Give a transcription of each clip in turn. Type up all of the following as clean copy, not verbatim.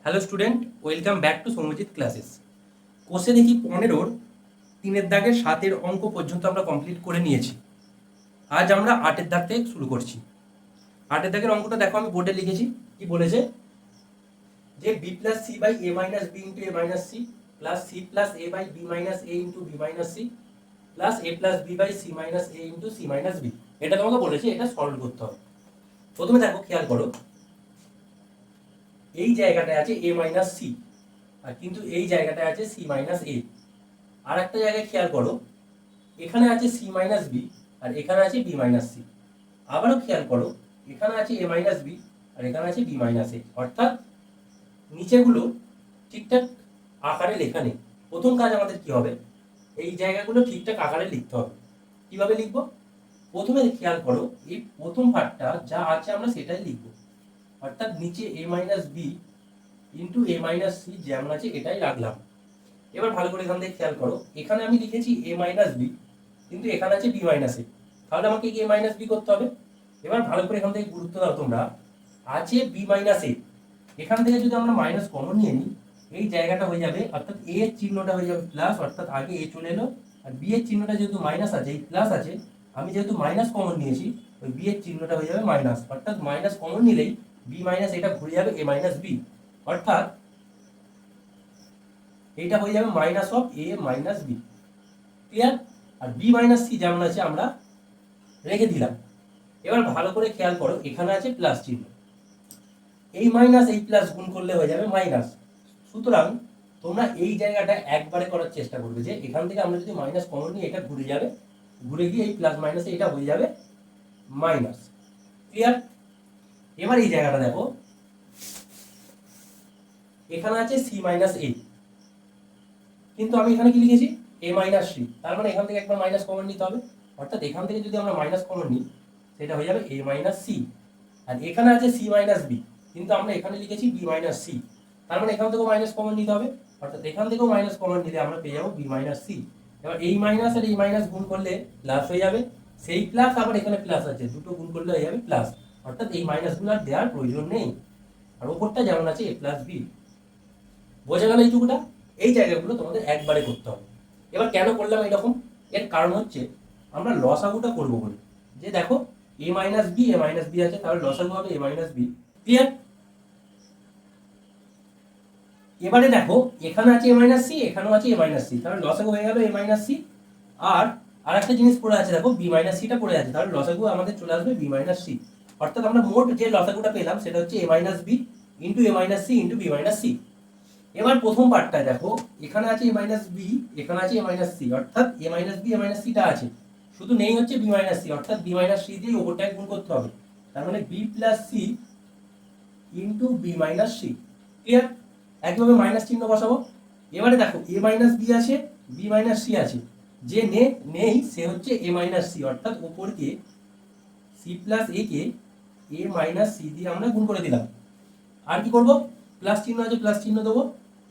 Hello student, welcome back to Soumyajit classes. কোষে দেখি 15-র 3-এর দাগের 7-এর অঙ্ক পর্যন্ত আমরা কমপ্লিট করে নিয়েছি। আজ আমরা 8-এর দাগ থেকে শুরু করছি। 8-এর দাগের অঙ্কটা দেখো, আমি বোর্ডে লিখেছি। কি বলেছে? যে B plus C by A minus B into A minus C plus C plus A by B minus A into B minus C plus A plus B by C minus A into C minus B. এটা তোমাকে বলেছে, এটা solve করতে হবে। প্রথমে দেখো, খেয়াল করো, এই জায়গাটায় আছে এ মাইনাস সি, আর কিন্তু এই জায়গাটায় আছে সি মাইনাস এ। আর একটা জায়গায় খেয়াল করো, এখানে আছে সি মাইনাস বি আর এখানে আছে বি মাইনাস সি। আবারও খেয়াল করো, এখানে আছে এ মাইনাস বি আর এখানে আছে বি মাইনাস এ। অর্থাৎ নিচেগুলো ঠিকঠাক আকারে লেখা নেই। প্রথম কাজ আমাদের কি হবে? এই জায়গাগুলো ঠিকঠাক আকারে লিখতে হবে। কিভাবে লিখবো? প্রথমে খেয়াল করো, এই প্রথম পার্টটা যা আছে আমরা সেটাই লিখবো। অর্থাৎ নিচে এ minus B into A minus C যেমন আছে এটাই রাখলাম। এবার ভালো করে এখান থেকে খেয়াল করো, এখানে আমি লিখেছি এ মাইনাস বি, কিন্তু এখানে আছে বি মাইনাস এ। তাহলে আমাকে এ মাইনাস বি করতে হবে। এবার ভালো করে এখান থেকে গুরুত্ব দাও তোমরা, আছে বি মাইনাস এ। এখান থেকে যদি আমরা মাইনাস কমন নিয়ে নিই, এই জায়গাটা হয়ে যাবে, অর্থাৎ এ এর চিহ্নটা হয়ে যাবে প্লাস, অর্থাৎ আগে এ চলে এলো। আর বি এর চিহ্নটা যেহেতু মাইনাস আছে, এই প্লাস আছে, আমি যেহেতু মাইনাস কমন নিয়েছি, ওই বি এর চিহ্নটা হয়ে যাবে মাইনাস। অর্থাৎ মাইনাস কমন নিলেই বি মাইনাস এটা ঘুরে যাবে এ মাইনাস বি। অর্থাৎ এইটা হয়ে যাবে minus of A minus B. Clear? আর বি মাইনাস সি যেমন আছে আমরা রেখে দিলাম। এবার ভালো করে খেয়াল করো, এখানে আছে প্লাস চিহ্ন, এই মাইনাস এই প্লাস গুণ করলে হয়ে যাবে মাইনাস। সুতরাং তোমরা এই জায়গাটা একবারে করার চেষ্টা করবে, যে এখান থেকে আমরা যদি মাইনাস কমন নিই, এটা ঘুরে যাবে, ঘুরে গিয়ে এই প্লাস মাইনাসে এটা হয়ে যাবে মাইনাস। ক্লিয়ার? এবার এই জায়গাটা দেখো, এখানে আছে সি মাইনাস এ, কিন্তু আমি এখানে কি লিখেছি? এ মাইনাস সি। তার মানে এখান থেকে একবার মাইনাস কমন নিতে হবে। অর্থাৎ এখান থেকে যদি আমরা মাইনাস কমন নিই, সেটা হয়ে যাবে এ মাইনাস সি। আর এখানে আছে সি মাইনাস বি, কিন্তু আমরা এখানে লিখেছি বি মাইনাস সি। তার মানে এখান থেকেও মাইনাস কমন নিতে হবে। অর্থাৎ এখান থেকেও মাইনাস কমন নিলে আমরা পেয়ে যাবো বি মাইনাস সি। এবার এই মাইনাস আর এই মাইনাস গুণ করলে প্লাস হয়ে যাবে, সেই প্লাস আবার এখানে প্লাস আছে, দুটো গুণ করলে হয়ে যাবে প্লাস। অর্থাৎ এই মাইনাসগুলো আর দেওয়ার প্রয়োজন নেই। আর ওপরটা যেমন আছে এ প্লাস বি। বোঝা গেল এইটুকুটা? এই জায়গাগুলো তোমাদের একবারে করতে হবে। এবার কেন করলাম এরকম? এর কারণ হচ্ছে আমরা লসাগুটা করবো বলে। যে দেখো, এ মাইনাস বি আছে, তাহলে লসাগু হবে এ মাইনাস বি। ক্লিয়ার? এবারে দেখো, এখানে আছে এ মাইনাস সি, এখানেও আছে এ মাইনাস সি, তাহলে লসাগু হয়ে গেল এ মাইনাস সি। আর আরেকটা জিনিস পড়ে আছে, দেখো বি মাইনাস সিটা পড়ে আছে, তাহলে লসাগু আমাদের চলে আসবে বি মাইনাস সি। অর্থাৎ আমরা মোট যে লসাগুটা পেলাম সেটা হচ্ছে A minus B into A minus C into B minus C. এবার প্রথম পার্টটা দেখো, এখানে আছে এ মাইনাস বি, এখানে আছে এ মাইনাস সি, অর্থাৎ A minus B A minus সিটা আছে, শুধু নেই হচ্ছে বি মাইনাস সি। অর্থাৎ বি মাইনাস সি দিয়ে ওপরটায় গুণ করতে হবে। তার মানে B plus C into B minus C. Clear? একইভাবে মাইনাস চিহ্ন বসাবো। এবারে দেখো, এ মাইনাস বি আছে, বি মাইনাস সি আছে, যে নেই সে হচ্ছে এ মাইনাস সি। অর্থাৎ ওপরকে সি প্লাস এ কে এ মাইনাস সি দিয়ে আমরা গুণ করে দিলাম। আর কি করব? প্লাস চিহ্ন আছে, প্লাস চিহ্ন দেবো।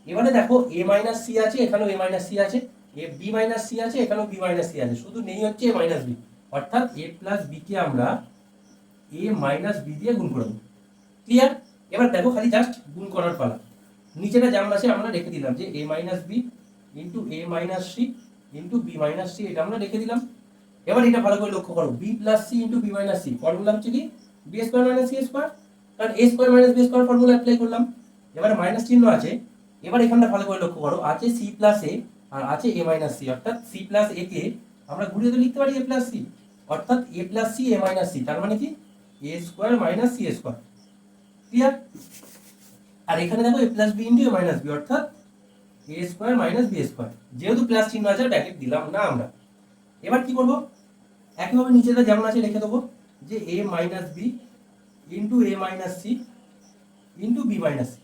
এবারে দেখো, এ মাইনাস সি আছে, এখানেও এ মাইনাস সি আছে, এ বি মাইনাস সি আছে, এখানেও বি মাইনাস সি আছে, শুধু নেই হচ্ছে এ মাইনাস বি। অর্থাৎ এ প্লাস বি কে আমরা এ মাইনাস বি দিয়ে গুণ করব। ক্লিয়ার? এবার দেখো, খালি জাস্ট গুণ করার পালা। নিচেটা যেমন আছে আমরা রেখে দিলাম, যে A minus B into A minus C into B minus C, এটা আমরা রেখে দিলাম। এবার এটা ভালো করে লক্ষ্য করো, B plus C into B minus C, formula হচ্ছে কি? B square minus C square. কারণ A square minus B square formula apply করলাম। এবারে মাইনাস চিহ্ন আছে। এবার এখানটা ভালো করে লক্ষ্য করো, আছে সি প্লাস এ আর আছে এ মাইনাস সি। অর্থাৎ সি প্লাস এ কে আমরা ঘুরিয়ে তো লিখতে পারি এ প্লাস সি। অর্থাৎ A plus C A minus C, তার মানে কি? A square minus C square. Clear? আর এখানে দেখো A plus B into A minus B, অর্থাৎ A square minus B square. যেহেতু প্লাস চিহ্ন আছে ব্র্যাকেট দিলাম না আমরা। এবার কি করব? একইভাবে নিচেটা যেমন আছে রেখে দেবো, যে A minus B into A minus C into B minus C.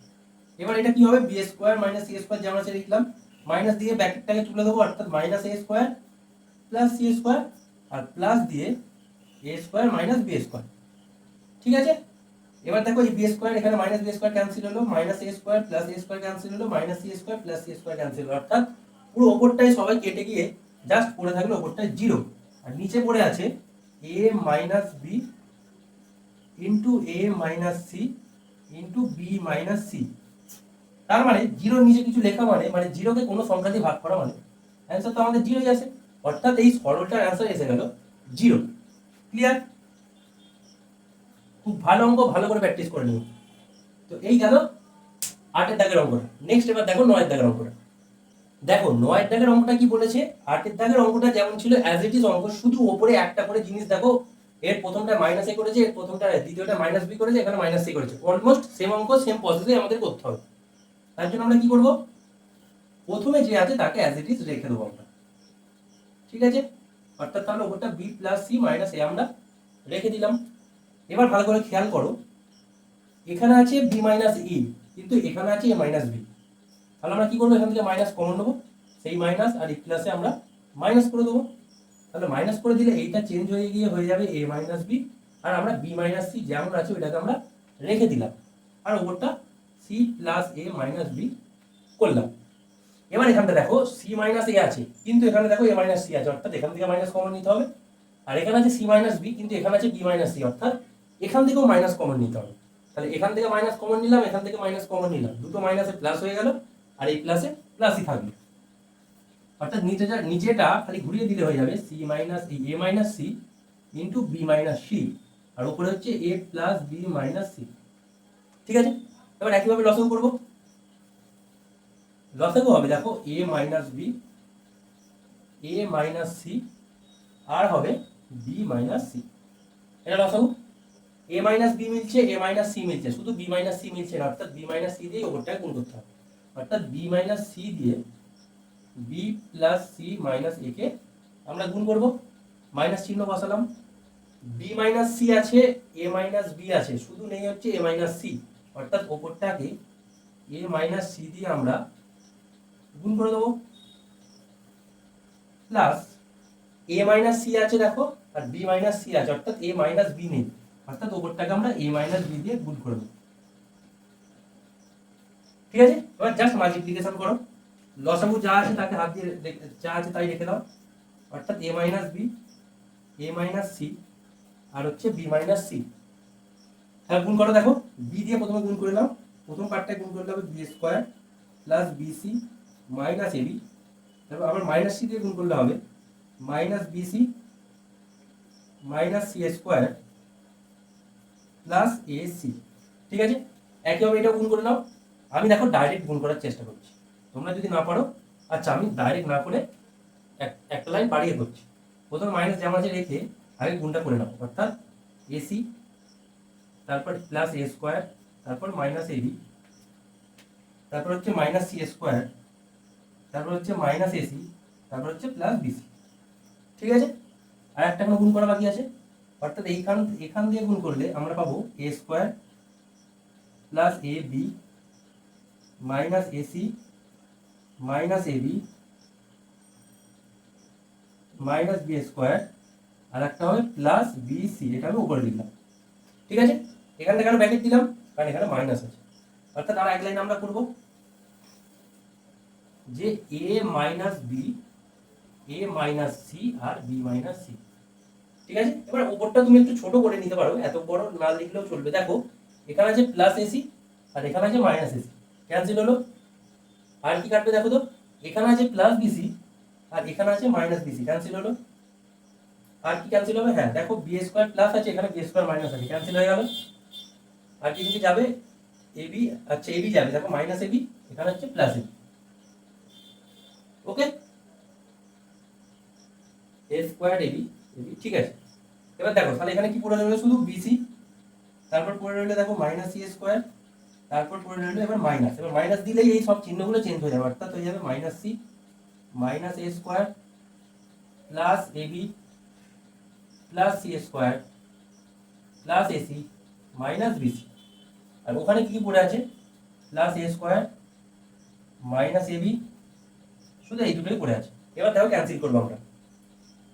এবার এটা কি হবে? B square minus C square যেমন আছে লিখলাম, মাইনাস দিয়ে ব্র্যাকেটটাকে তুলে দেবো, অর্থাৎ minus A square plus C square, আর প্লাস দিয়ে A square minus B square. ঠিক আছে? এবার দেখো, এই বি স্কোয়ার এখানে মাইনাস বি স্কোয়ার ক্যান্সেল হলো, minus A square plus A square cancel হলো, minus C square plus C square cancel হলো। অর্থাৎ পুরো ওপরটাই সবাই কেটে গিয়ে জাস্ট পড়ে থাকলো ওপরটায় জিরো। আর নিচে পড়ে আছে A minus B into A minus C into B minus C. তার মানে জিরোর নিচে কিছু লেখা মানে জিরোকে কোনো সংখ্যা দিয়ে ভাগ করা মানে অ্যান্সার তো আমাদের জিরোই আসে, অর্থাৎ এই সরলটার অ্যান্সার এসে গেল জিরো। ক্লিয়ার? খুব ভালো অঙ্ক, ভালো করে প্র্যাকটিস করে নিন। তো এই গেল 8 দাগের অঙ্কটা। নেক্সট এবার দেখো 9 দাগের অঙ্কটা। দেখো 9 দাগের অঙ্কটা কি বলেছে, 8 দাগের অঙ্কটা যেমন ছিল অ্যাজ ইট ইজ অঙ্ক, শুধু ওপরে একটা করে জিনিস দেখো, এর প্রথমটা মাইনাস এ করেছে, এর প্রথমটা দ্বিতীয়টা মাইনাস বি করেছে, এখানে মাইনাস সি করেছে। অলমোস্ট সেম অঙ্ক, সেম প্রসেসে আমাদের করতে হবে। তার জন্য আমরা কি করব, প্রথমে যে আছে তাকে অ্যাজ ইট ইজ রেখে দেবো আমরা। ঠিক আছে? অর্থাৎ তাহলে ওপরটা বি প্লাস সি মাইনাস এ আমরা রেখে দিলাম। এবার ভালো করে খেয়াল করো, এখানে আছে বি মাইনাস ই, কিন্তু এখানে আছে এ মাইনাস বি। তাহলে আমরা কি করবো, এখান থেকে মাইনাস কমন নেবো, সেই মাইনাস আর ই প্লাসে আমরা মাইনাস করে দেবো। তাহলে মাইনাস করে দিলে এইটা চেঞ্জ হয়ে গিয়ে হয়ে যাবে এ মাইনাস বি, আর আমরা বি মাইনাস সি যেমন আছে ওইটাকে আমরা রেখে দিলাম, আর ওপরটা C plus A minus B করলাম। এবার এখানটা দেখো সি মাইনাস এ আছে, কিন্তু এখানে দেখো এ মাইনাস সি আছে, অর্থাৎ এখান থেকে মাইনাস কমন নিতে হবে। আর এখানে আছে সি মাইনাস বি, কিন্তু এখানে আছে বি মাইনাস সি, অর্থাৎ এখান থেকেও মাইনাস কমন নিতে হবে। তাহলে এখান থেকে মাইনাস কমন নিলাম, এখান থেকে মাইনাস কমন নিলাম, দুটো মাইনাসে প্লাস হয়ে গেল, আর এই প্লাসে প্লাসই থাকবে। অর্থাৎ নিচেটা খালি ঘুরিয়ে দিলে হয়ে যাবে C minus A minus C into B minus C, আর উপরে হচ্ছে A plus B minus C. ঠিক আছে? এবার একইভাবে লসাগু করবো। লসাগু হবে দেখো A minus B, A minus C, আর হবে বি মাইনাস সি। এটা লসাগু। এ মাইনাস বি মিলছে, এ মাইনাস সি মিলছে, শুধু বি মাইনাস সি মিলছে না, অর্থাৎ বি মাইনাস সি দিয়ে ওপরটাকে গুণ করতে হবে। অর্থাৎ বি মাইনাস সি দিয়ে বি প্লাস সি মাইনাস এ কে আমরা গুণ করব, মাইনাস চিহ্ন বসালাম। বি মাইনাস সি আছে, এ মাইনাস বি আছে, শুধু নেই হচ্ছে এ মাইনাস সি, অর্থাৎ ওপরটাকে এ মাইনাস সি দিয়ে আমরা গুণ করে দেবো, প্লাস এ মাইনাস সি আছে দেখো, আর বি মাইনাস সি আছে, অর্থাৎ এ মাইনাস বি নেই, অর্থাৎ ওপরটাকে আমরা এ মাইনাস বি দিয়ে গুণ করে দেবো। ঠিক আছে? এবার জাস্ট মাল্টিপ্লিকেশন করো, লসাগু যা আছে তাকে হাত দিয়ে যা আছে তাই রেখে দাও, অর্থাৎ A minus B, A minus C, আর হচ্ছে বি মাইনাস সি। তাহলে গুণ করো, দেখো বি দিয়ে প্রথমে গুণ করে নাও, প্রথম পার্টটা গুণ করলে হবে B square plus BC minus AB, তারপর আবার মাইনাস সি দিয়ে গুণ করলে হবে minus BC minus C square plus A C. ঠিক আছে? একইভাবে এটাও গুণ করে নাও। আমি দেখো ডাইরেক্ট গুণ করার চেষ্টা করছি, তোমরা যদি না পারো, আচ্ছা আমি ডাইরেক্ট না করে একটা লাইন বাড়িয়ে করছি। প্রথমে মাইনাস যেমন আছে রেখে আগে গুণটা করে নাও, অর্থাৎ এসি, তারপর প্লাস এ স্কোয়ার, তারপর মাইনাস এবি, তারপর হচ্ছে মাইনাস সি স্কোয়ার, তারপর হচ্ছে মাইনাস এসি, তারপর হচ্ছে প্লাস বিসি। ঠিক আছে? আর একটা কোনো গুণ করা বাকি আছে, অর্থাৎ এখান দিয়ে গুণ করলে আমরা পাবো A square plus A B minus AC minus AB minus B square, আর একটা হবে প্লাস বিসি, এটা আমি উপরে লিখলাম। ঠিক আছে? এখান থেকে ব্র্যাকেট দিলাম কারণ এখানে মাইনাস আছে, অর্থাৎ আর এক লাইন আমরা করব যে A minus B, A minus C, R B minus C. ঠিক আছে? এবার উপরটা তুমি একটু ছোট করে নিতে পারো, এত বড় না লিখলেও চলবে। দেখো এখানে আছে প্লাস এসি, আর এখানে আছে মাইনাস এসি, ক্যান্সেল হলো। আর কি কাটবে দেখো তো, এখানে আছে প্লাস বিসি, আর এখানে আছে মাইনাস বিসি, ক্যান্সেল হলো। আর কি ক্যান্সেল হবে, হ্যাঁ দেখো বি স্কোয়ার প্লাস আছে, এখানে বি স্কোয়ার মাইনাস আছে, ক্যান্সেল হয়ে গেল। আর কি দিকে যাবে, এবি, আচ্ছা এবি যাবে, দেখো মাইনাস এবি, এখানে হচ্ছে প্লাস এবি। ওকে, এ স্কোয়ার এবি এবি। ঠিক আছে? এবার দেখো তাহলে এখানে কি পড়ে রইলো, শুধু বিসি, তারপর পড়ে রইলো দেখো মাইনাস সি স্কোয়ার, তারপর পড়ে রইলো এবার মাইনাস। এবার মাইনাস দিলেই এই সব চিহ্নগুলো চেঞ্জ হয়ে যাবে, অর্থাৎ হয়ে যাবে minus C minus A square plus AB plus C square plus AC minus BC. আর ওখানে কি পড়ে আছে, plus A square minus AB, শুধু এই দুটোই পড়ে আছে। এবার দেখো ক্যান্সেল করবো আমরা,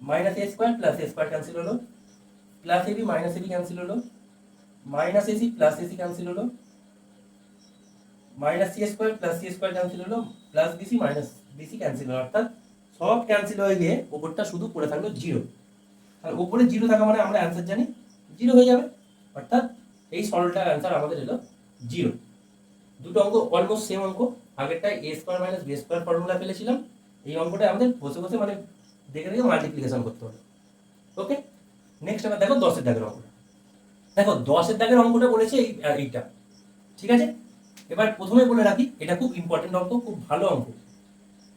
minus A square plus A square cancel হলো, plus AB minus AB cancel হলো, minus AC plus AC cancel হলো, minus C square plus C square cancel হলো, plus BC minus BC cancel হলো, অর্থাৎ সব ক্যান্সেল হয়ে গিয়ে উপরটা শুধু পড়ে থাকলো জিরো। আর উপরে জিরো থাকা মানে আমরা অ্যান্সার জানি জিরো হয়ে যাবে, অর্থাৎ এই সরলটার অ্যান্সার আমাদের এলো জিরো। দুটো অঙ্ক অলমোস্ট সেম অঙ্ক, আগেরটা A square minus B square formula ফেলেছিলাম, এই অঙ্কটা আমাদের বসে বসে মানে দেখে দেখে মাল্টিপ্লিকেশন করতে হবে। ওকে, নেক্সট আবার দেখো 10-এর দাগের অঙ্কটা। দেখো 10-এর দাগের অঙ্কটা বলেছে এইটা, ঠিক আছে। এবার প্রথমে বলে রাখি এটা খুব ইম্পর্টেন্ট অঙ্ক, খুব ভালো অঙ্ক,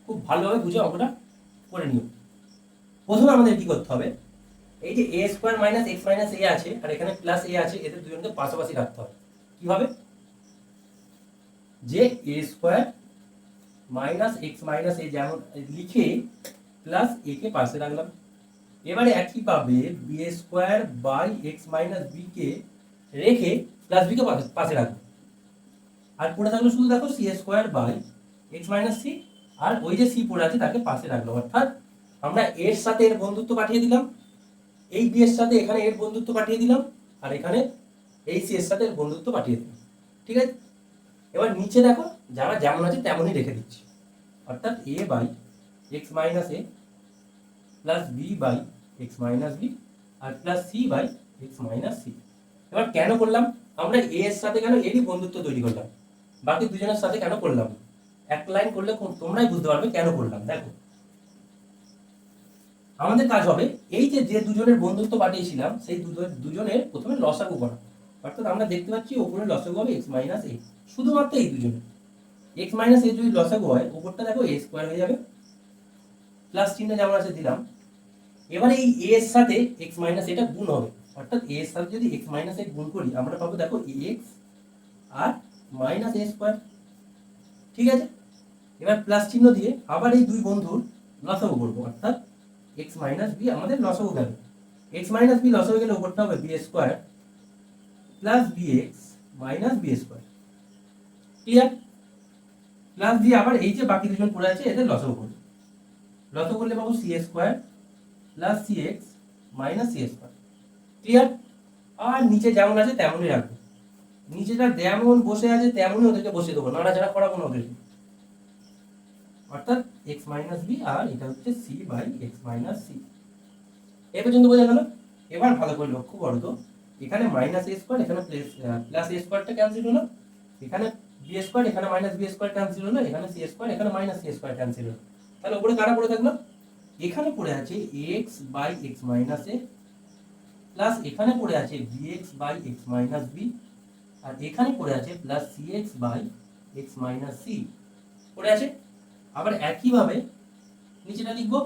খুব ভালোভাবে বুঝে অঙ্কটা করে নিও। প্রথমে আমাদের কি করতে হবে, এই যে A square minus X minus এ আছে আর এখানে প্লাস এ আছে, এদের দুজনকে পাশাপাশি রাখতে হবে। কিভাবে, যে A square minus X minus A যেমন লিখে প্লাস এ কে পাশে রাখলাম। এবারে একইভাবে B square by X minus B কে রেখে প্লাস বি কে পাশে রাখবো। আর পড়ে থাকলো শুধু দেখো C square by X minus C, আর ওই যে সি পড়ে আছে তাকে পাশে রাখলো। অর্থাৎ আমরা এর সাথে এর বন্ধুত্ব পাঠিয়ে দিলাম, এই বি এর সাথে এখানে এর বন্ধুত্ব পাঠিয়ে দিলাম, আর এখানে এই সি এর সাথে এর বন্ধুত্ব পাঠিয়ে দিলাম। ঠিক আছে, এবার নিচে দেখো যারা যেমন আছে তেমনই রেখে দিচ্ছি। অর্থাৎ A by X minus A plus B by X minus B আর plus C by X minus C. এবার কেন করলাম, আমরা এ এর সাথে কেন এরই বন্ধুত্ব তৈরি করলাম, বাকি দুজনের সাথে কেন করলাম, এক লাইন করলে তোমরাই বুঝতে পারবে কেন করলাম। দেখো আমাদের কাজ হবে এই যে যে দুজনের বন্ধুত্ব পাঠিয়েছিলাম সেই দুজনের প্রথমে লসাগু করা। অর্থাৎ আমরা দেখতে পাচ্ছি ওপরে লসাগু হবে এক্স মাইনাস এ, শুধুমাত্র এই দুজনে। এক্স মাইনাস এ যদি লসাগু হয় ওপরটা দেখো এ স্কোয়ার হয়ে যাবে, প্লাস চিহ্ন যেমন আছে দিলাম। এবারে এই এ এর সাথে এক্স মাইনাস এটা গুণ হবে, অর্থাৎ এ এর সাথে যদি এক্স মাইনাস এ গুণ করি আমরা পাবো দেখো x R minus A square. ঠিক আছে, এবার প্লাস চিহ্ন দিয়ে আবার এই দুই বন্ধুর লসাগু করবো, অর্থাৎ এক্স মাইনাস বি আমাদের লসাগু গেল। এক্স মাইনাস বি লসাগু গেলে ওপরটা হবে B square plus B X minus B square. Clear, plus দিয়ে আবার এই যে বাকি দুজন পড়ে আছে এদের লসাগু করবো, লসাগু করলে পাবো C square plus C X minus C square. Clear, আর নিচে যেমন আছে তেমনই রাখবো, নিচেটা যেমন বসে আছে তেমনই ওদেরকে বসিয়ে দেবো, নাড়াচাড়া করাবো না ওদেরকে। অর্থাৎ এক্স মাইনাস বি আর এটা হচ্ছে C by X minus C. এ পর্যন্ত বোঝা গেল। এবার ভালো করে লক্ষ্য করো তো, এখানে মাইনাস এ স্কোয়ার এখানে প্লাস এ স্কোয়ারটা ক্যান্সেল হলো, এখানে বি স্কোয়ার এখানে মাইনাস বি স্কোয়ার ক্যান্সেল হলো, এখানে সি স্কোয়ার এখানে মাইনাস সি স্কোয়ার ক্যান্সেল হলো। তাহলে উপরে কারা পড়ে থাকলো, এখানে পড়ে আছে X by X minus A plus এখানে পড়ে আছে bx by X minus B আর এখানে পড়ে আছে plus cx by X minus C পড়ে আছে। আবার একইভাবে নিচেটা লিখবো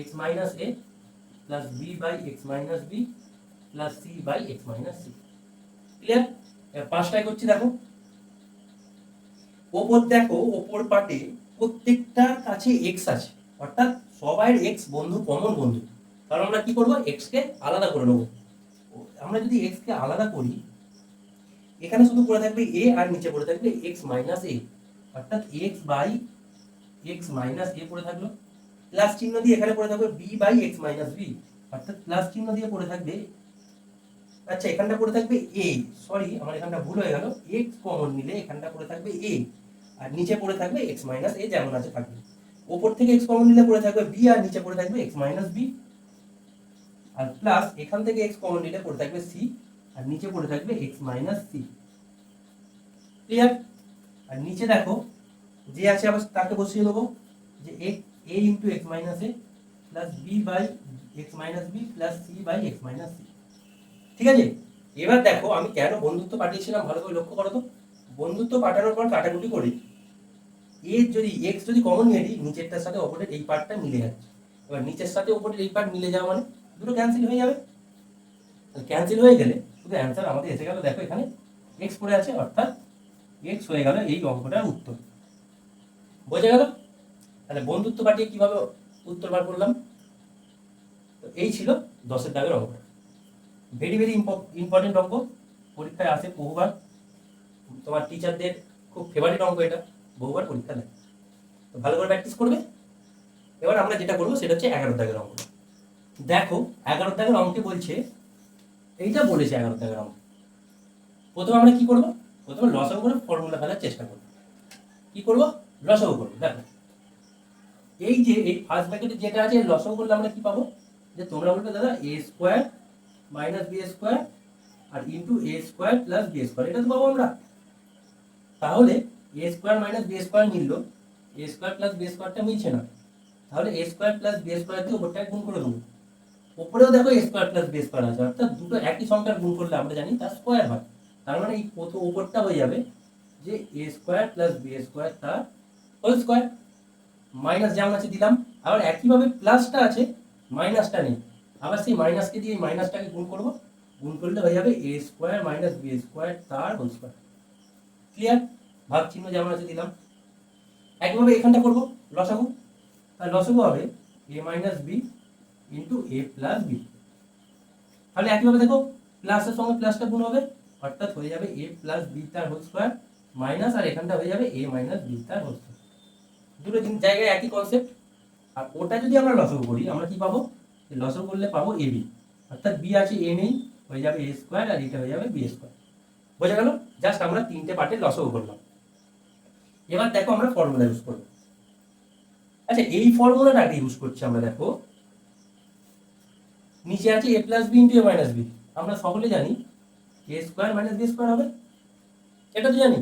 x minus A plus B by X minus B plus C by X minus C. Clear, পাঁচটায় করছি দেখো। ওপর দেখো ওপর পাটে প্রত্যেকটার কাছে এক্স আছে, অর্থাৎ সবাই এক্স বন্ধু কমন বন্ধু। কারণ আমরা কি করবো, এক্স কে আলাদা করে নেবো। আমরা যদি এক্স কে আলাদা করি এখানে শুধু পড়ে থাকবে এ আর নিচে পড়ে থাকবে এক্স মাইনাস এ, অর্থাৎ X by X minus A পড়ে থাকলো, প্লাস চিহ্ন দিয়ে এখানে পড়ে থাকবে B by X minus B, অর্থাৎ প্লাস চিহ্ন দিয়ে পড়ে থাকবে, আচ্ছা এখানটা পড়ে থাকবে এ, সরি আমার এখানটা ভুল হয়ে গেল, এক্স কমন নিলে এখানটা পড়ে থাকবে এ আর নিচে পড়ে থাকবে এক্স মাইনাস এ যেমন আছে থাকবে। ওপর থেকে এক্স কমন নিলে পড়ে থাকবে বি আর নিচে পড়ে থাকবে এক্স মাইনাস বি, আর প্লাস এখান থেকে এক্স কমন নিলে পড়ে থাকবে সি আর নিচে পড়ে থাকবে এক্স মাইনাস সি। ক্লিয়ার, আর নিচে দেখো যে আছে আবার তাকে বসিয়ে দেবো, যে A into X minus A plus B by X minus B plus C by X minus C. ঠিক আছে, এবার দেখো আমি কেন বন্ধুত্ব পাঠিয়েছিলাম ভালো করে লক্ষ্য করো তো। বন্ধুত্ব পাঠানোর পর কাটাকুটি করি, এর যদি এক্স যদি কমন নিয়ে দিই নিচেরটার সাথে ওপরের এই পার্টটা মিলে যাচ্ছে, এবার নিচের সাথে ওপরের এই পার্ট মিলে যাওয়া মানে দুটো ক্যান্সেল হয়ে যাবে। ক্যান্সেল হয়ে গেলে শুধু অ্যান্সার আমাদের এসে গেল, দেখো এখানে এক্স পড়ে আছে, অর্থাৎ এক্স হয়ে গেল এই অঙ্কটার উত্তর। বোঝা গেল, তাহলে বন্ধুত্ব পাঠিয়ে কিভাবে উত্তর বার করলাম। তো এই ছিল 10-এর দাগের অঙ্ক, ভেরি ভেরি ইম্পর্টেন্ট অঙ্ক, পরীক্ষায় আসে বহুবার, তোমার টিচারদের খুব ফেভারিট অঙ্ক এটা, বহুবার পরীক্ষা দেয়, তো ভালো করে প্র্যাকটিস করবে। এবার আমরা যেটা করবো সেটা হচ্ছে 11 দাগের অঙ্ক। দেখো 11 দাগের অঙ্কে বলছে, এইটা বলেছে 11 দাগের অঙ্ক। প্রথমে আমরা কি করবো, প্রথমে লসাগু করে ফর্মুলা ফেলার চেষ্টা করবো। কি করবো, লসাগু করবো। দেখো এই যে এই ফার্স্ট ব্র্যাকেটে যেটা আছে লসাগু করলে আমরা কি পাবো, যে তোমরা বলবে দাদা এ square minus B square R into A square plus B square, এটা তো পাবো আমরা। তাহলে এ স্কোয়ার মাইনাস বি স্কোয়ার মিললো, এ স্কোয়ার প্লাস বি স্কোয়ারটা মিলছে না, তাহলে এ স্কোয়ার প্লাস বি স্কোয়ার দিয়ে ওপরটায় গুণ করে দেবো। ওপরেও দেখো এ স্কোয়ার প্লাস বি স্কোয়ার আছে, অর্থাৎ দুটো একই সংখ্যার গুণ করলে আমরা জানি তার স্কোয়ার হয়। তার মানে এই প্রথম ওপরটা হয়ে যাবে যে A square plus B square তার হোল স্কোয়ার। মাইনাস যেমন আছে দিলাম, আবার একইভাবে প্লাসটা আছে মাইনাসটা নেই, আবার সেই মাইনাসকে দিয়ে এই মাইনাসটাকে গুণ করবো, গুণ করলে হয়ে যাবে এ স্কোয়ার মাইনাস বি স্কোয়ার তার হোল স্কোয়ার। ক্লিয়ার? ভাগ চিহ্ন যেমন আছে দিলাম। একইভাবে এখানটা করবো লসাগু, তার লসাগু হবে এ মাইনাস বি ইন্টু এ প্লাস বি। তাহলে একইভাবে দেখো প্লাসের সঙ্গে প্লাসটা গুণ হবে, অর্থাৎ হয়ে যাবে এ প্লাস বি তার হোল স্কোয়ার মাইনাস, আর এখানটা হয়ে যাবে এ মাইনাস বি তার হোল স্কোয়ার। দুটো জায়গায় একই কনসেপ্ট। আর ওটা যদি আমরা লসাগু করি আমরা কি পাবো? লসাগু করলে পাবো এ বি, অর্থাৎ বি আছে এ নেই, হয়ে যাবে এ স্কোয়ার, আর এটা হয়ে যাবে বি স্কোয়ার। বোঝা গেল? জাস্ট আমরা তিনটে পার্টে লসাগু করলাম। এবার দেখো আমরা ফর্মুলা ইউজ করবো। আচ্ছা, এই ফর্মুলাটাকে ইউজ করছি আমরা। দেখো নিচে আছে এ plus B into A minus B, আমরা সকলে জানি এ স্কোয়ার মাইনাস বি স্কোয়ার হবে, এটা তো জানি।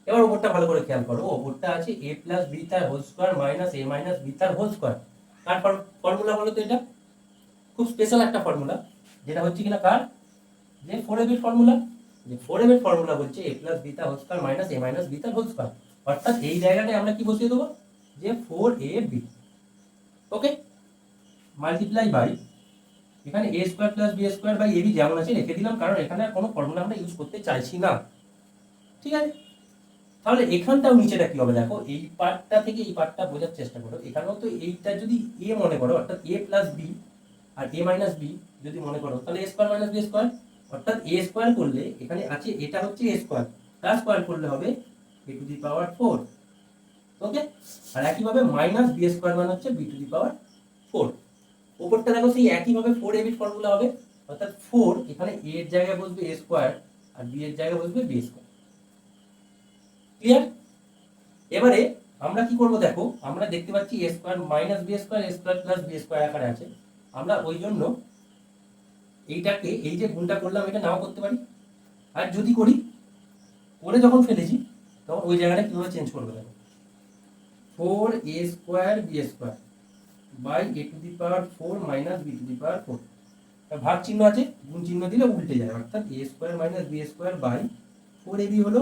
এবার ওপরটা ভালো করে খেয়াল করো, ওপরটা আছে এ প্লাস বি তার whole square minus A minus B তার হোল স্কোয়ার। কার ফর্মুলা বলো তো? এটা খুব স্পেশাল একটা ফর্মুলা, যেটা হচ্ছে কিনা কার, যে 4ab এর ফর্মুলা। যে 4ab এর ফর্মুলা বলছে এ প্লাস বি তার whole square minus A minus B তার হোল স্কোয়ার, অর্থাৎ এই জায়গাটায় আমরা কি বসিয়ে দেবো? যে 4ab। ওকে, মাল্টিপ্লাই বাই এখানে A square plus B square by AB যেমন আছে রেখে দিলাম, কারণ এখানে আর কোনো ফর্মুলা আমরা ইউজ করতে চাইছি না। ঠিক আছে, তাহলে এখানটাও নিচেটা কি হবে? দেখো এই পার্টটা থেকে এই পার্টটা বোঝার চেষ্টা করো। এখানেও তো এইটা যদি এ মনে করো, অর্থাৎ A plus B R A minus B যদি মনে করো, তাহলে এ স্কোয়ার মাইনাস বি স্কোয়ার, অর্থাৎ এ স্কোয়ার করলে এখানে আছে এটা হচ্ছে এ স্কোয়ার, তার স্কোয়ার করলে হবে এ টু দি পাওয়ার 4। ওকে, আর একইভাবে মাইনাস বি স্কোয়ার মানে হচ্ছে বি টু দি পাওয়ার 4। উপরটা দেখো সেই একইভাবে 4ab ফর্মুলা হবে, অর্থাৎ 4 এখানে a এর জায়গায় বসবে a স্কয়ার আর b এর জায়গায় বসবে b স্কয়ার। ক্লিয়ার? এবারে আমরা কি করব? দেখো আমরা দেখতে পাচ্ছি a square minus b square a square plus b square আকারে আছে, আমরা ওই জন্য এইটাকে এই যে গুণটা করলাম এটা নাও করতে পারি, আর যদি করি করে যখন ফেলেছি তখন ওই জায়গাটা কিভাবে চেঞ্জ করবে? দেখো 4a square b square by a to the power 4 minus b to the power 4। ভাগ চিহ্ন আছে, গুণ চিহ্ন দিলে উল্টে যায়, অর্থাৎ a square minus b square by 4ab হলো,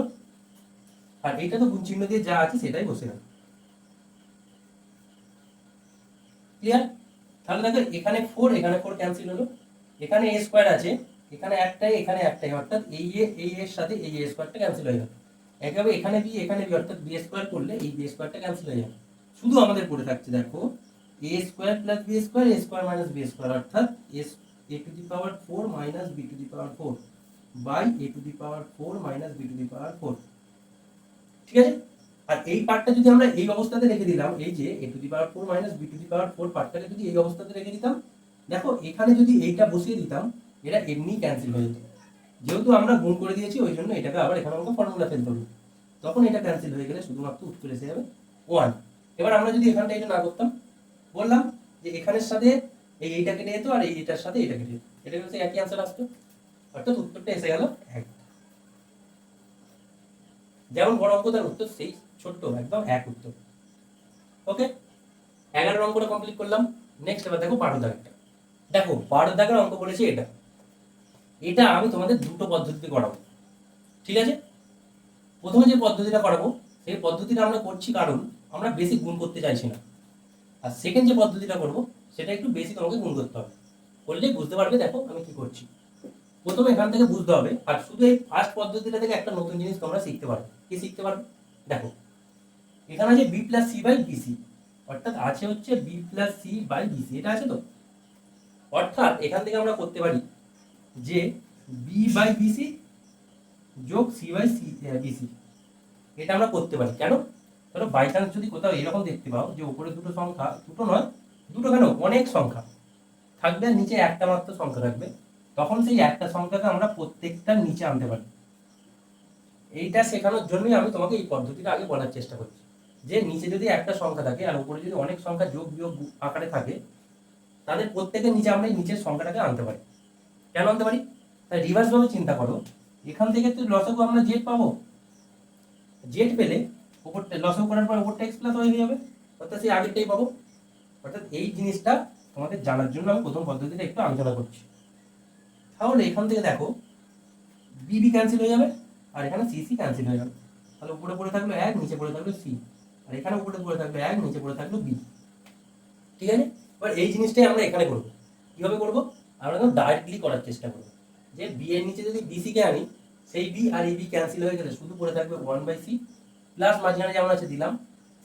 আর এটা তো গুণ চিহ্ন দিয়ে যা আছে সেটাই বসে গেল। ক্লিয়ার? তাহলে দেখো এখানে 4 এখানে 4 ক্যান্সেল হলো, এখানে a স্কয়ার আছে, এখানে একটাই এখানে একটাই, অর্থাৎ এই এর সাথে এই a স্কয়ারটা ক্যান্সেল হয়ে গেল। একইভাবে এখানে b এখানে b, অর্থাৎ b স্কয়ার করলে এই b স্কয়ারটা ক্যান্সেল হয়ে যাবে। শুধু আমাদের পড়ে থাকছে দেখো a square plus b square a square minus b square, অর্থাৎ a to the power 4 minus b to the power 4 বাই a to the power 4 minus b to the power 4। ঠিক আছে, আর এই পার্টটা যদি আমরা এই অবস্থাতে রেখে দিলাম, এই যে a to the power 4 minus b to the power 4 পার্টটাকে যদি এই অবস্থাতে রেখে দিতাম, দেখো এখানে যদি এইটা বসিয়ে দিতাম এটা এমনি ক্যান্সেল হয়ে যেত। যেহেতু আমরা গুণ করে দিয়েছি ওই জন্য এটাকে আবার এখানে আমাকে ফর্মুলা ফেলতে হবে, তখন এটা ক্যান্সেল হয়ে গেলে শুধুমাত্র উত্তর এসে যাবে 1। এবার আমরা যদি এখানটা এটা না করতাম, বললাম যে এখানের সাথে এইটা কেটে যেত আর এইটার সাথে এটা কেটে যেত, এটা হচ্ছে একই আনসার আসতো, অর্থাৎ উত্তরটা এসে গেল 1। যেমন বড় অঙ্ক তার উত্তর সেই ছোট্ট একদম 1 উত্তর। ওকে, 11 অঙ্কটা কমপ্লিট করলাম। নেক্সট এবার দেখো 12 দাগেরটা। দেখো 12 দাগের অঙ্ক বলেছি এটা, এটা আমি তোমাদের দুটো পদ্ধতিতে করাবো। ঠিক আছে, প্রথমে যে পদ্ধতিটা করাবো সেই পদ্ধতিটা আমরা করছি কারণ আমরা বেশি গুণ করতে চাইছি না, আর সেকেন্ড যে পদ্ধতিটা করবো সেটা একটু বেশি তোমাকে গুণ করতে হবে, করলেই বুঝতে পারবে দেখো আমি কি করছি। প্রথমে এখান থেকে বুঝতে হবে, আর শুধু এই ফার্স্ট পদ্ধতিটা থেকে একটা নতুন জিনিস তোমরা শিখতে পারবে। কি শিখতে পারবে? দেখো এখানে আছে B plus C by BC, অর্থাৎ আছে হচ্ছে B plus C by BC, এটা আছে তো, অর্থাৎ এখান থেকে আমরা করতে পারি যে বি বাই বিসি যোগ সি বাই বিসি, এটা আমরা করতে পারি। কেন? ধরো বাই চান্স যদি কোথাও এরকম দেখতে পাও যে উপরে দুটো সংখ্যা, দুটো নয় দুটো কেন অনেক সংখ্যা থাকবে, নিচে একটা মাত্র সংখ্যা থাকবে, তখন সেই একটা সংখ্যাকে আমরা প্রত্যেকটার নিচে আনতে পারি। এইটা শেখানোর জন্যই আমি তোমাকে এই পদ্ধতিটা আগে বলার চেষ্টা করছি, যে নিচে যদি একটা সংখ্যা থাকে আর উপরে যদি অনেক সংখ্যা যোগ বিয়োগ আকারে থাকে, তাদের প্রত্যেকের নিচে আমরা নিচের সংখ্যাটাকে আনতে পারি। কেন আনতে পারি? তাই রিভার্স ভাবে চিন্তা করো, এখান থেকে তো লসাগু আমরা জেড পাবো, জেড পেলে উপরটা লসও করার পর উপরটা এক্স প্লাস ওয়াই হয়ে যাবে, অর্থাৎ সেই আগেরটাই পাবো। অর্থাৎ এই জিনিসটা তোমাদের জানার জন্য আমি প্রথম পদ্ধতিটা একটু আলোচনা করছি। তাহলে এখান থেকে দেখো বি ক্যান্সেল হয়ে যাবে আর এখানে সি ক্যান্সেল হয়ে যাবে। তাহলে উপরে পড়ে থাকলো এক, নিচে পড়ে থাকলো সি, আর এখানে উপরে পড়ে থাকলো এক, নিচে পড়ে থাকলো বি। ঠিক আছে, এবার এই জিনিসটাই আমরা এখানে করবো। কিভাবে করবো? আমরা ডাইরেক্টলি করার চেষ্টা করবো যে বি এর নিচে যদি বিসি কে আনি, সেই বি আর এই বি ক্যান্সেল হয়ে গেলে শুধু পড়ে থাকবে 1/c প্লাস মাঝখানে যেমন আছে দিলাম।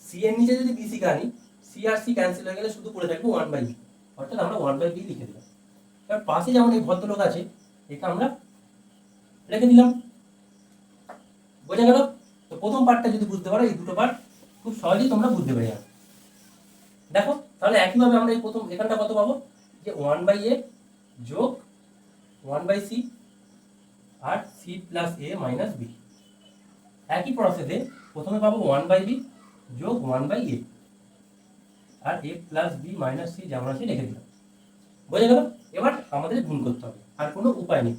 সি এর নিচে যদি বিসি কে আনি, সি আর সি ক্যান্সেল হয়ে গেলে শুধু পড়ে থাকবে 1/b, অর্থাৎ আমরা 1/b লিখে দিলাম। এবার পাশে যেমন এই ভদ্রলোক আছে, একে আমরা রেখে দিলাম। বোঝা গেল? তো প্রথম পার্টটা যদি বুঝতে পারো, এই দুটো পার্ট খুব সহজেই তোমরা বুঝতে পেরে যাবে। দেখো তাহলে একইভাবে আমরা এই প্রথম এখানটা কত পাবো, যে 1/a যোগ 1/c আর c plus a minus b। একই প্রসেসে প্রথমে পাবো 1/b যোগ 1/a আর a plus b minus c যেমন আছে রেখে দিলাম। বোঝা গেল? এবার আমাদের গুণ করতে হবে, আর কোনো উপায় নেই।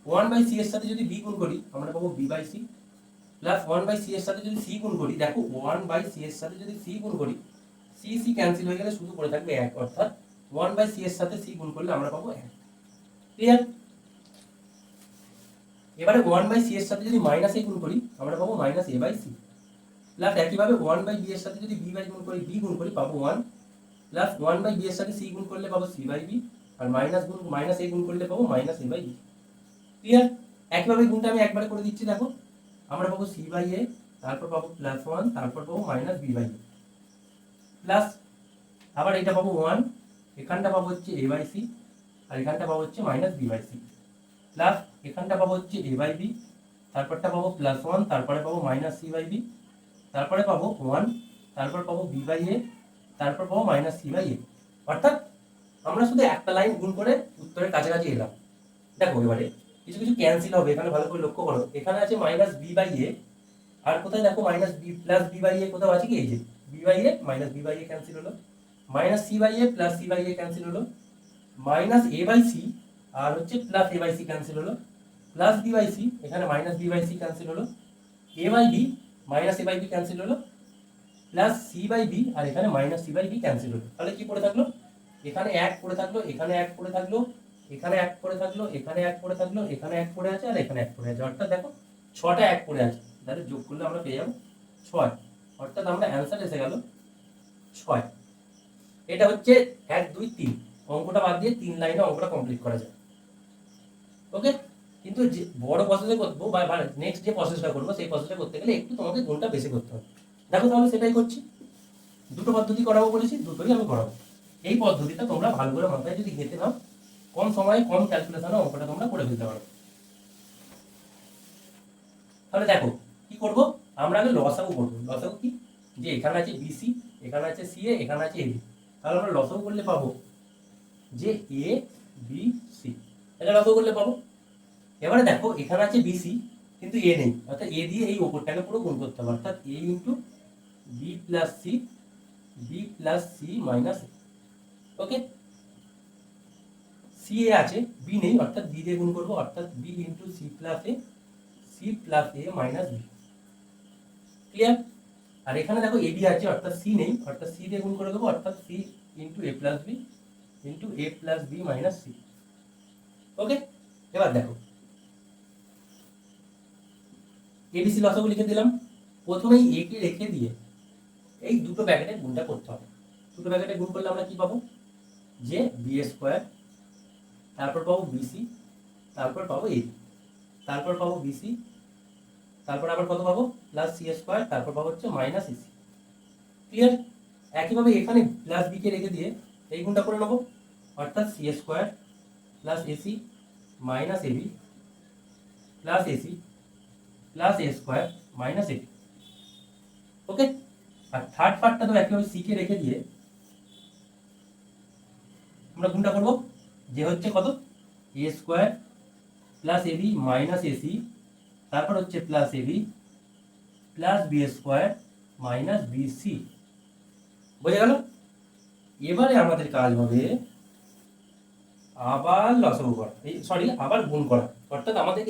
1/c এর সাথে যদি b গুণ করি আমরা পাবো b/c প্লাস 1/c এর সাথে যদি c গুণ করি, দেখো 1/c এর সাথে যদি c গুণ করি, c ক্যান্সেল হয়ে গেলে শুধু পড়ে থাকবে 1, অর্থাৎ 1/c এর সাথে c গুণ করলে আমরা পাবো 1। ক্লিয়ার? এবারে 1/c এর সাথে যদি মাইনাস a গুণ করি আমরা পাবো -a/c প্লাস একইভাবে 1/b এর সাথে যদি b গুণ করি পাবো 1 প্লাস 1/b এর সাথে c গুণ করলে পাবো c/b আর মাইনাস a গুণ করলে পাবো -a/b। ক্লিয়ার? একইভাবে গুণটা আমি একবারে করে দিচ্ছি। দেখো আমরা পাবো c/a, তারপর পাবো +1, তারপর পাবো -b/a প্লাস আবার এটা পাবো 1, এখানটা পাবো হচ্ছে a/c আর এখানটা পাবো হচ্ছে -b/c প্লাস এখানটা পাবো হচ্ছে a/b, তারপরটা পাবো +1, তারপরে পাবো -c/b, তারপরে পাবো 1, তারপর পাবো b/a, তারপর পাবো -c/a। অর্থাৎ আমরা শুধু একটা লাইন গুণ করে উত্তরের কাছাকাছি এলাম। দেখো এবারে কিছু কিছু ক্যান্সেল হবে, এখানে ভালো করে লক্ষ্য করো। এখানে আছে -b/a আর কোথায় দেখো -b প্লাস b/a কোথাও আছে কি, এই যে b/a -b/a ক্যান্সেল হলো, -c/a প্লাস c/a ক্যান্সেল হলো, -a/c আর হচ্ছে প্লাস a/c ক্যান্সেল হলো, প্লাস b/c এখানে -b/c ক্যান্সেল হলো, a/b -a/b ক্যান্সেল হলো, প্লাস c/b আর এখানে -c/b ক্যান্সেল হলো। তাহলে কি পড়ে থাকলো? এখানে 1 পড়ে থাকলো, এখানে 1 পড়ে থাকলো, এখানে 1 পড়ে থাকলো, এখানে 1 পড়ে থাকলো, এখানে 1 পড়ে আছে আর এখানে 1 পড়ে আছে। অর্থাৎ দেখো 6টা 1 পড়ে আছে, তাহলে যোগ করলে আমরা পেয়ে যাবো 6। অর্থাৎ আমরা অ্যান্সার এসে গেল 6। এটা হচ্ছে 1 2 3 অঙ্কটা বাদ দিয়ে 3 লাইনে অঙ্কটা কমপ্লিট করা যায়। ওকে, কিন্তু যে বড় প্রসেসে করবো বা নেক্সট যে প্রসেসটা করবো সেই প্রসেসটা করতে গেলে একটু তোমাকে গুণটা বেশি করতে হবে। দেখো তাহলে সেটাই করছি। দুটো পদ্ধতি করাবো বলেছি, দুটোই আমি করাবো। এই পদ্ধতিটা তোমরা ভালো করে মাথায় যদি গেঁথে নাও, কম সময়ে কম ক্যালকুলেশনে অঙ্কটা তোমরা করে ফেলতে পারো। তাহলে দেখো কি করব, আমরা আগে লসাগু করব। লসাগু কি, যে এখানে আছে বিসি, এখানে আছে সিএ, এখানে আছে এবি। তাহলে আমরা লসাগু করলে পাবো যে এ বি সি, এটা লসাগু করলে পাবো। এবারে দেখো এখানে আছে বিসি কিন্তু এ নেই, অর্থাৎ এ দিয়ে এই ওপরটাকে পুরো গুণ করতে হবে, অর্থাৎ A into B plus C, B plus C minus A. Okay, C A আছে, বি নেই, অর্থাৎ বি দিয়ে গুণ করবো, অর্থাৎ B into C plus A, C plus A minus B. Clear? আর এখানে দেখো এ বি আছে, অর্থাৎ সি নেই, অর্থাৎ সি দিয়ে গুণ করে দেবো, অর্থাৎ সি ইন্টু এ প্লাস বি ইন্টু এ প্লাস বি মাইনাস সি। ওকে, এবার দেখো এবিসি লসাগু লিখে দিলাম। প্রথমেই এ কে রেখে দিয়ে এই দুটো ব্র্যাকেটে গুণটা করতে হবে। দুটো ব্র্যাকেটে গুণ করলে আমরা কি পাবো, যে বি স্কোয়ার, তারপর পাবো বিসি, তারপর পাবো এবি, তারপর পাবো বিসি, তারপর আবার কত পাবো প্লাস সি স্কোয়ার, তারপর পাবো হচ্ছে মাইনাস এসি। ক্লিয়ার? একইভাবে এখানে প্লাস বি কে রেখে দিয়ে এই গুণটা করে নেবো, অর্থাৎ C square plus AC minus AB plus AC plus A square minus AB. Okay, আর থার্ড পার্টটা তো একইভাবে সি কে রেখে দিয়ে আমরা গুণটা করবো, যে হচ্ছে কত A square plus AB minus AC, তারপর হচ্ছে plus AB plus B square minus BC. বোঝা গেল? এবারে আমাদের কাজ হবে আবার লসাগু করা, আবার গুণ করা। অর্থাৎ আমাদের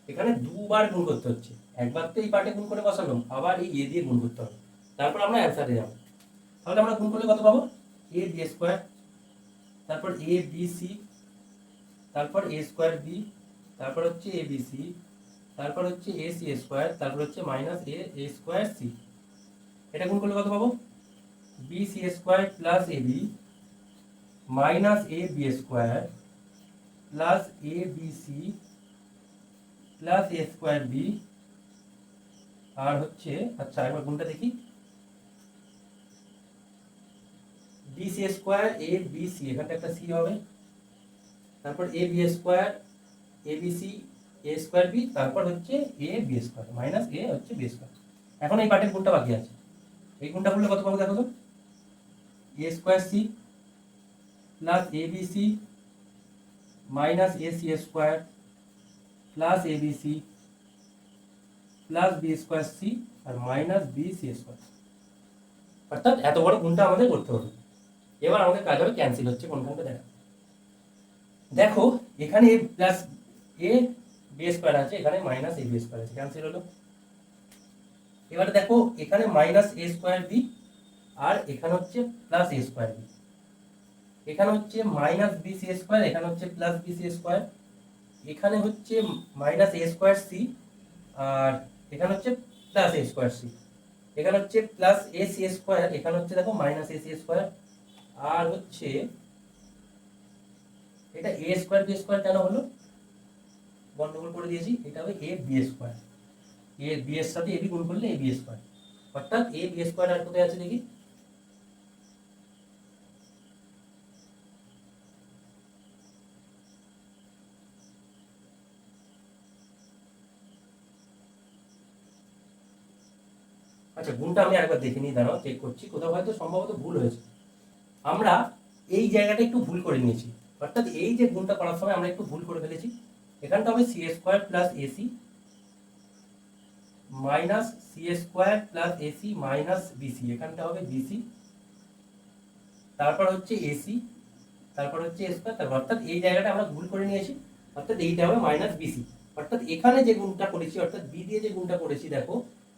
এখানে দুবার গুণ করতে হচ্ছে, একবার তো এই পার্টে গুণ করে বসালাম, আবার এই এ দিয়ে গুণ করতে হবে, তারপর আমরা অ্যান্সারে যাবো। তাহলে আমরা গুণ করলে কত পাবো? এ বি স্কোয়ার, তারপর এ বি সি, তারপর এ স্কোয়ার বি, তারপর হচ্ছে এ বি সি, তারপর হচ্ছে এ সি স্কোয়ার, তারপর হচ্ছে মাইনাস এ স্কোয়ার সি। এটা গুণ করলে কত পাবো? B C square plus A B minus A B square plus A B C plus A square B. আর হচ্ছে, আচ্ছা একবার গুণটা দেখি, বি সি স্কোয়ার এ বি সি, এখানটা একটা সি হবে, তারপর A B square A B C A square B, তারপর হচ্ছে এ বি স্কোয়ার মাইনাস এ হচ্ছে বি স্কোয়ার। এখন এই পার্টের গুণটা বাকি আছে, এই গুণটা করলে কত পাবো দেখো তো? A square C plus A B C minus A C square plus A B C plus B square C আর মাইনাস বি সি স্কোয়ার। অর্থাৎ এত বড় গুণটা আমাদের করতে হবে। এবার আমাদের কাজ হবে ক্যান্সেল হচ্ছে কোনখানটা দেখা। দেখো এখানে এ প্লাস এ বি স্কোয়ার আছে, এখানে মাইনাস এ বি স্কোয়ার আছে, ক্যান্সেল হলো। এবারে দেখো এখানে মাইনাস এ স্কোয়ার বি আর এখানে হচ্ছে প্লাস এ স্কোয়ার বি, এখানে হচ্ছে মাইনাস বি সি স্কোয়ার, এখানে হচ্ছে প্লাস বি সি স্কোয়ার, এখানে হচ্ছে মাইনাস এ স্কোয়ার সি আর এখানে হচ্ছে প্লাস এ স্কোয়ার সি, এখানে হচ্ছে প্লাস এ সি স্কোয়ার, এখানে হচ্ছে দেখো মাইনাস এ সি স্কোয়ার, আর হচ্ছে এটা এ স্কোয়ার বি স্কোয়ার কেন হলো গন্ডগোল করে দিয়েছি, এটা হবে A B square, A B এর সাথে এ বি গুণ করলে এ বি স্কোয়ার, অর্থাৎ এ বি স্কোয়ার আর কোথায় আছে দেখি, আচ্ছা গুণটা আমি একবার দেখে নিই, দাঁড়াও চেক করছি, কোথাও হয়তো সম্ভবত ভুল হয়েছে। আমরা এই জায়গাটা একটু ভুল করে নিয়েছি, অর্থাৎ এই যে গুণটা করার সময় আমরা একটু ভুল করে ফেলেছি। এখানটা হবে C square plus AC minus C square plus AC minus BC, এখানটা হবে বিসি, তারপর হচ্ছে এসি, তারপর হচ্ছে স্কোয়ার, তারপর অর্থাৎ এই জায়গাটা আমরা ভুল করে নিয়েছি, অর্থাৎ এইটা হবে মাইনাস বিসি। অর্থাৎ এখানে যে গুণটা করেছি, অর্থাৎ বি দিয়ে যে গুণটা করেছি, দেখো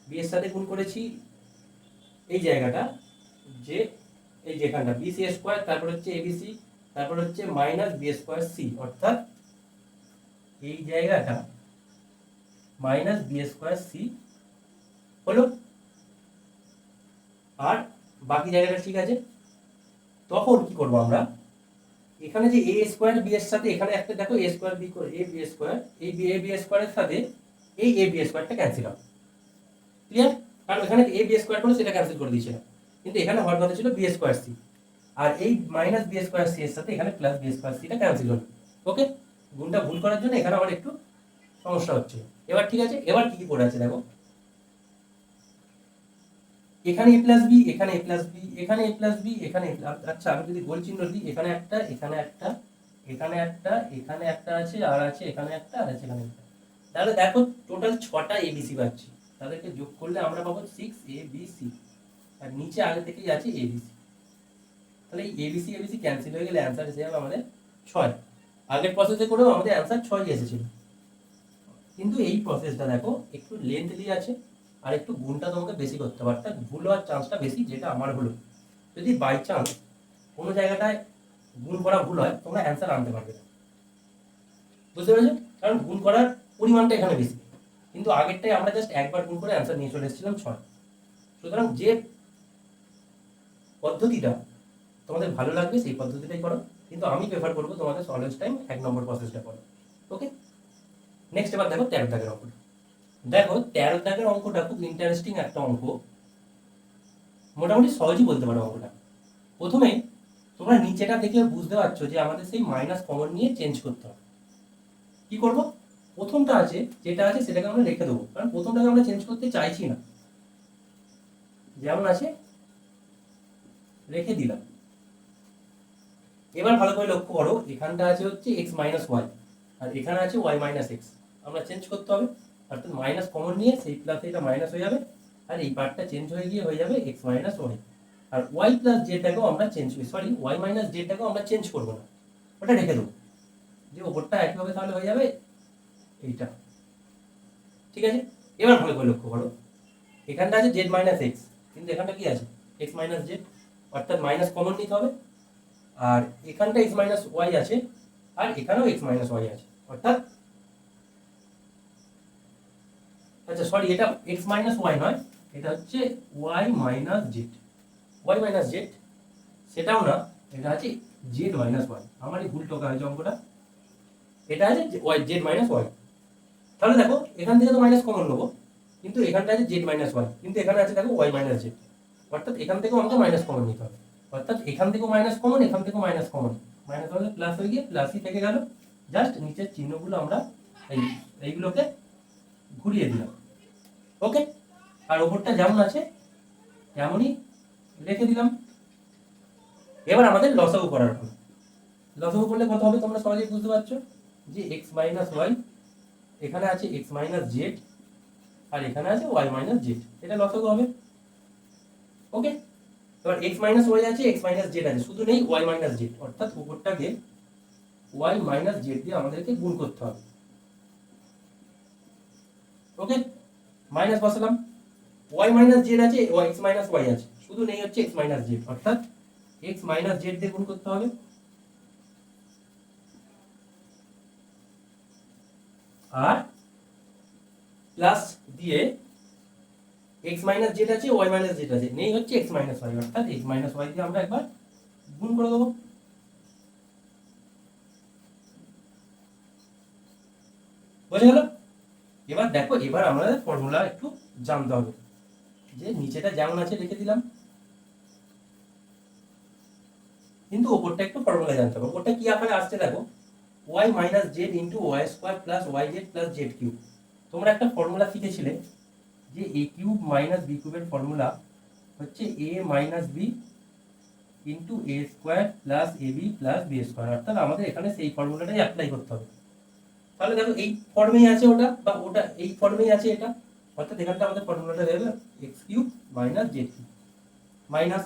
বি এর সাথে গুণ করেছি এই জায়গাটা, যে এই যেখানটা বিসি স্কোয়ার, তারপর হচ্ছে এবিসি, তারপর হচ্ছে মাইনাস বি স্কোয়ার সি, অর্থাৎ এই জায়গাটা মাইনাস বি স্কোয়ার সি হলো। আর বাকি জায়গাটা ঠিক আছে। তখন কি করব আমরা, এখানে যে এ স্কোয়ার বি এর সাথে এখানে একটা দেখো এ স্কোয়ার বি করে এ বি স্কোয়ার, এই বি এ বি স্কোয়ারের সাথে এই এ বি স্কোয়ারটা ক্যান্সেল হবে, ক্লিয়ার? কারণ এখানে এ বি স্কোয়ার করে সেটা ক্যান্সেল করে দিয়েছিলাম, কিন্তু এখানে হওয়ার কথা ছিল বি স্কোয়ার সি, আর এই মাইনাস বি স্কোয়ার সি এর সাথে এখানে প্লাস বি স্কোয়ার সিটা ক্যান্সেল হলো। ওকে, গুণটা ভুল করার জন্য এখানে আমার একটু সমস্যা হচ্ছে। এবার ঠিক আছে, এবার কি কি পড়ে আছে দেখো, এখানে এ প্লাস বি, এখানে এ প্লাস বি, এখানে এ প্লাস বি, এখানে আচ্ছা আমি যদি গোল চিহ্ন দিই, এখানে একটা, এখানে একটা, এখানে একটা, এখানে একটা আছে, আর আছে এখানে একটা, আর আছে এখানে একটা, তাহলে দেখো টোটাল 6টা এবিসি পাচ্ছি, তাদেরকে যোগ করলে আমরা পাবো 6 ABC, আর নিচে আগে থেকেই আছে এবিসি, তাহলে এই এবিসি এবিসি ক্যান্সেল হয়ে গেলে অ্যান্সার এসে যাবে আমাদের 6। আগের প্রসেসে করেও আমাদের অ্যান্সার 6 এসেছিল, কিন্তু এই প্রসেসটা দেখো একটু লেন্থলি আছে আর একটু গুণটা তোমাকে বেশি করতে হবে, অর্থাৎ ভুল হওয়ার চান্সটা বেশি, যেটা আমার হলো। যদি বাই চান্স কোনো জায়গাটায় গুণ করা ভুল হয়, তোমরা অ্যান্সার আনতে পারবে না, বুঝতে পেরেছো? কারণ গুণ করার পরিমাণটা এখানে বেশি, কিন্তু আগেরটাই আমরা জাস্ট একবার গুণ করে অ্যান্সার নিয়ে চলে এসেছিলাম 6। সুতরাং যে পদ্ধতিটা তোমাদের ভালো লাগবে সেই পদ্ধতিটাই করো, কিন্তু আমি প্রেফার করবো তোমাদের অলওয়েজ টাইম 1 নম্বর প্রসেসটা করো। ওকে, নেক্সট এবার দেখো 13 দাগের অঙ্কটা। দেখো 13 দাগের অঙ্কটা খুব ইন্টারেস্টিং একটা অঙ্ক, মোটামুটি সহজই বলতে পারো অঙ্কটা। প্রথমে তোমরা নিচেটা দেখলে বুঝতে পারছো যে আমাদের সেই মাইনাস কমন নিয়ে চেঞ্জ করতে হবে। কি করব, প্রথমটা আছে যেটা আছে সেটাকে আমরা রেখে দেবো, কারণ প্রথমটাকে আমরা চেঞ্জ করতে চাইছি না, যেমন আছে রেখে দিলাম। এবার ভালো করে লক্ষ্য করো, এখানটা আছে হচ্ছে x মাইনাস ওয়াই আর এখানে আছে y মাইনাস এক্স, আমরা চেঞ্জ করতে হবে, অর্থাৎ মাইনাস কমন নিয়ে সেই প্লাস এটা মাইনাস হয়ে যাবে, আর এই পার্টটা চেঞ্জ হয়ে গিয়ে হয়ে যাবে x মাইনাস ওয়াই, আর y প্লাস জেডটাকেও আমরা চেঞ্জ সরি y মাইনাস জেডটাকেও আমরা চেঞ্জ করবো না, ওটা রেখে দেবো, যে ওপরটা একইভাবে তাহলে হয়ে যাবে এইটা। ঠিক আছে, এবার ভালো করে লক্ষ্য করো, এখানটা আছে জেড মাইনাস এক্স, কিন্তু এখানটা কি আছে এক্স মাইনাস জেড, অর্থাৎ মাইনাস কমন নিতে হবে। আর এখানটা এক্স মাইনাস ওয়াই আছে, আর এখানেও এক্স মাইনাস ওয়াই আছে, অর্থাৎ আচ্ছা সরি, এটা এক্স মাইনাস ওয়াই নয়, এটা হচ্ছে Y minus Z. Y minus Z সেটাও না, এটা আছে জেড মাইনাস ওয়াই। আমারই ভুল টোকা হয়েছে অঙ্কটা, এটা আছে ওয়াই জেড মাইনাস ওয়াই। তাহলে দেখো এখান থেকে তো মাইনাস কমন নেবো, কিন্তু এখানটা আছে জেড মাইনাস ওয়াই, কিন্তু এখানে আছে দেখো ওয়াই মাইনাস জেড, অর্থাৎ এখান থেকেও আমাকে মাইনাস কমন নিতে হবে। অর্থাৎ এখান থেকেও মাইনাস কমন, এখান থেকেও মাইনাস কমন, মাইনাস হলে প্লাস হয়ে গিয়ে প্লাসই থেকে গেল। জাস্ট নিচের চিহ্নগুলো আমরা এইগুলোকে ঘুরিয়ে দিলাম। ওকে, আর ওপরটা যেমন আছে তেমনই রেখে দিলাম। এবার আমাদের লসাগু করার হলো। লসাগু করলে কত হবে তোমরা সহজেই বুঝতে পারছো, যে এক্স মাইনাস ওয়াই, এখানে আছে এক্স মাইনাস জেড, আর এখানে আছে ওয়াই মাইনাস জেড, এটা লসাগু হবে। ওকে, এবার এক্স মাইনাস ওয়াই আছে, এক্স মাইনাস জেড আছে, শুধু নেই ওয়াই মাইনাস জেড, অর্থাৎ উপরটাকে ওয়াই মাইনাস জেড দিয়ে আমাদেরকে গুণ করতে হবে। ওকে, মাইনাস বসালাম, ওয়াই মাইনাস জেড আছে, এক্স মাইনাস ওয়াই আছে, শুধু নেই হচ্ছে এক্স মাইনাস জেড, অর্থাৎ এক্স মাইনাস জেড দিয়ে গুণ করতে হবে। আর প্লাস দিয়ে এক্স মাইনাস জেড আছে, ওয়াই মাইনাস জেড আছে, নেই হচ্ছে এক্স মাইনাস ওয়াই, অর্থাৎ এক্স মাইনাস ওয়াই দিয়ে আমরা একবার গুণ করে দেবো। বুঝে গেল? এবার দেখো, এবার আমাদের ফর্মুলা একটু জানতে হবে, যে নিচেটা যেমন আছে লিখে দিলাম, কিন্তু ওপরটা একটু ফর্মুলা জানতে হবে। ওপরটা কি আকারে আসছে দেখো, Y minus Z into Y square plus Y Z plus Z cube. তোমরা একটা ফর্মুলা শিখেছিলে যে এ কিউব মাইনাস বি কিউবের ফর্মুলা হচ্ছে A minus B into A square plus A B plus B square, অর্থাৎ আমাদের এখানে সেই ফর্মুলাটাই অ্যাপ্লাই করতে হবে। তাহলে দেখো এই ফর্মেই আছে ওটা, বা ওটা এই ফর্মেই আছে এটা, অর্থাৎ এখানটা আমাদের ফর্মুলাটা হয়ে যাবে X cube minus Z cube minus,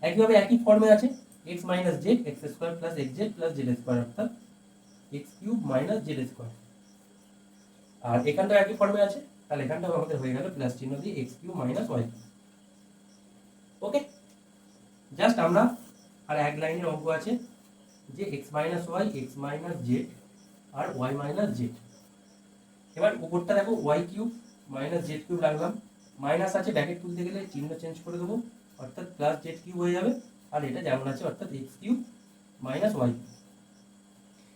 একইভাবে একই ফর্মে আছে X minus Z X square plus X Z plus Z square, অর্থাৎ X cube minus Z square. আর এখানটা একই ফর্মে আছে, তাহলে এখানটাও আমাদের হয়ে গেল প্লাস চিহ্ন দিয়ে X cube minus Y. Okay, just আমরা আর এক লাইনের অঙ্ক আছে, যে X minus Y X minus Z আর ওয়াই মাইনাস জেড। এবার উপরটা দেখো Y cube minus Z cube রাখলাম, মাইনাস আছে ব্র্যাকেট তুলতে গেলে চিহ্ন চেঞ্জ করে দেবো, অর্থাৎ প্লাস জেড কিউব হয়ে যাবে। আর এটা যেমন আছে, অর্থাৎ এক্স কিউব মাইনাস ওয়াই।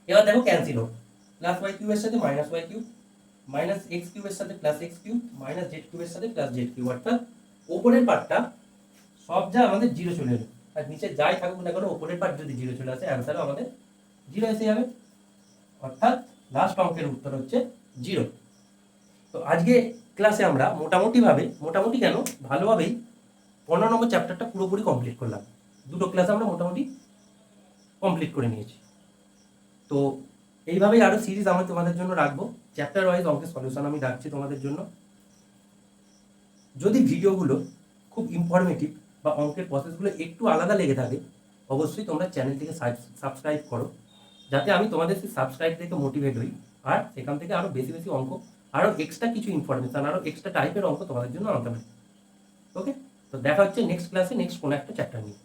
এবার দেখো ক্যান্সেল হোক, প্লাস ওয়াই কিউবের সাথে minus Y cube, minus X কিউবের সাথে plus X cube, minus Z কিউবের সাথে প্লাস জেড কিউব, অর্থাৎ ওপরের পার্টটা সব যা আমাদের জিরো চলে এলো, আর নিচে যাই থাকুক না কেন ওপরের পার্ট যদি জিরো চলে আসে অ্যান্সারও আমাদের জিরো এসে যাবে, অর্থাৎ লাস্ট অঙ্কের উত্তর হচ্ছে জিরো। তো আজকে ক্লাসে আমরা মোটামুটি কেন ভালোভাবেই 15 নম্বর চ্যাপ্টারটা পুরোপুরি কমপ্লিট করলাম। দুটো ক্লাস আমরা মোটামুটি কমপ্লিট করে নিয়েছি। তো এইভাবেই আরও সিরিজ আমি তোমাদের জন্য রাখবো, চ্যাপ্টার ওয়াইজ অঙ্কের সলিউশন আমি রাখছি তোমাদের জন্য। যদি ভিডিওগুলো খুব ইনফরমেটিভ বা অঙ্কের প্রসেসগুলো একটু আলাদা লেগে থাকে, অবশ্যই তোমরা চ্যানেলটিকে সাবস্ক্রাইব করো, যাতে আমি তোমাদের সেই সাবস্ক্রাইব থেকে মোটিভেট হই, আর সেখান থেকে আরও বেশি বেশি অঙ্ক, আরও এক্সট্রা কিছু ইনফরমেশান, আরও এক্সট্রা টাইপের অঙ্ক তোমাদের জন্য আনতে পারি। ওকে, তো দেখা হচ্ছে নেক্সট ক্লাসে নেক্সট কোনো একটা চ্যাপ্টার নিয়ে।